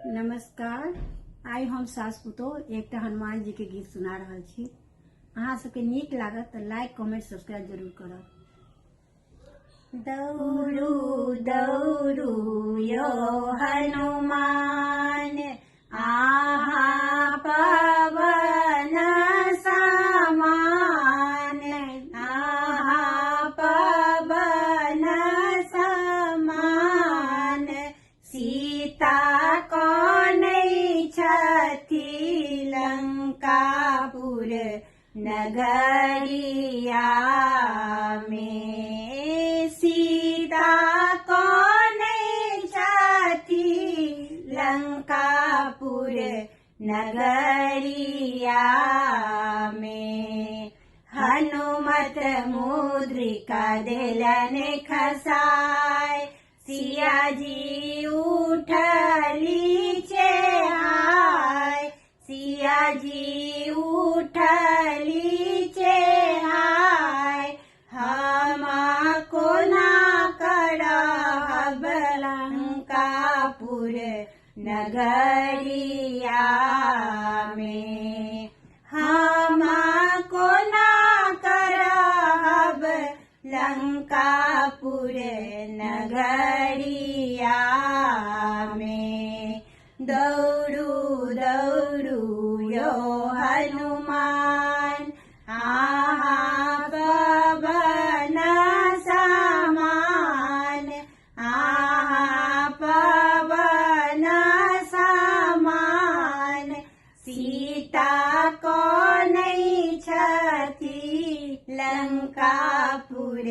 नमस्कार। आई हम सास पुतोह एक हनुमान जी के गीत सुना रहल छी। अहाँ सबके नीक लागत तो लाइक कमेंट सब्सक्राइब जरूर करब। दौड़ू दौड़ू यो हनुमान, आहा पवन समान, आहा पवन समान। सीता लंकापुर नगरिया में, सीता कौन छथि लंकापुर नगरिया में। हनुमत मुद्रिका देलन खसाय, सिया जी उठली चेहाय, सिया जी उठली चेहाय। हम कोना करब लंकापुर नगरिया में, हम कोना करब लंकापुर नगरिया में। दौड़ू दौड़ू यो हनुमान, आहा पवन समान, आहा पवन समान। सीता कौन छथि लंकापुर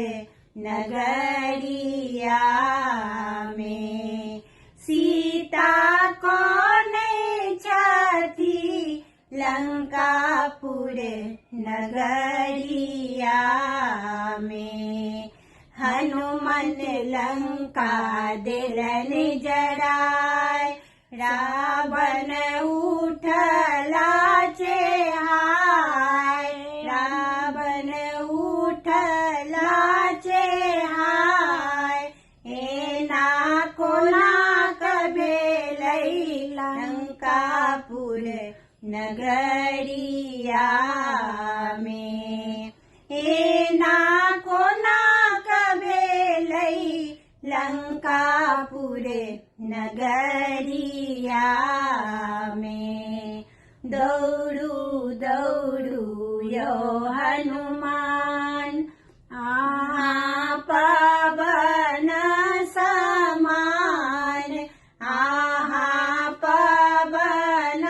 नगरिया में, सीता कौन छथि लंकापुर नगरिया में। हनुमान लंका देलन जराय, रावण उठला चेहाय, रावण उठला चेहाय। एना कोना कबेलै लंकापुर नगरिया में, एना कोना कबेलै लंकापुर नगरिया में। दौड़ू दौड़ू यो हनुमान, आहा पवन समान, आहा पवन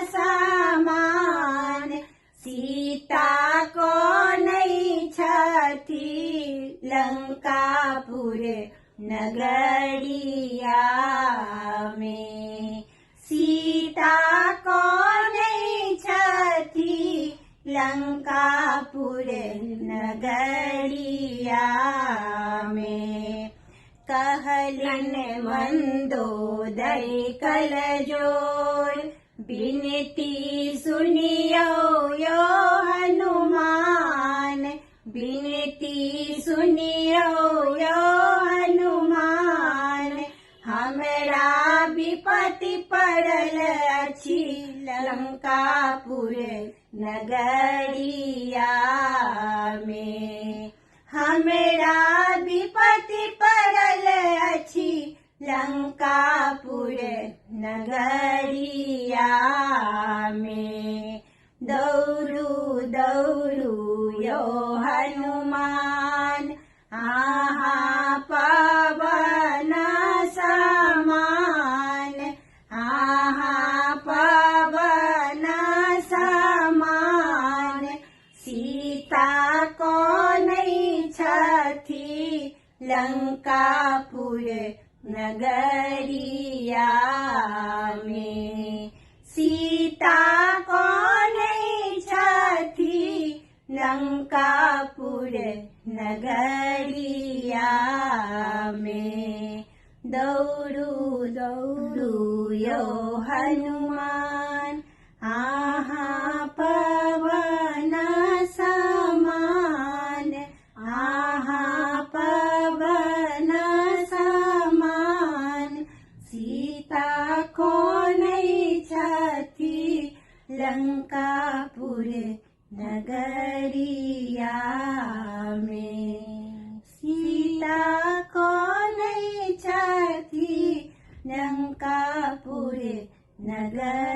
समान। सीता कौन छथि लंकापुर नगरिया में, सीता कौन छथि लंकापुर नगरिया में। कहलन मंदोदरी कल जोर, बिनती सुनियो यो हनुमान, बिनती सुनियो यो हनुमान। हमरा विपत्ति पड़ल अछि लंकापुर नगरिया में, हमरा विपत्ति पड़ल अछि लंकापुर नगरिया में। दौड़ू दौड़ू यो हनुमान, आहा पवन समान, आहा पवन समान। सीता कौन छथि लंकापुर नगरिया में, सीता कौन छथि लंकापुर नगरिया में। दौड़ू दौड़ू यो हनुमान, आहा पवन समान, आहा पवन समान। सीता को लंकापुर नगरिया में। सीता कौन छथि लंकापुर नगरिया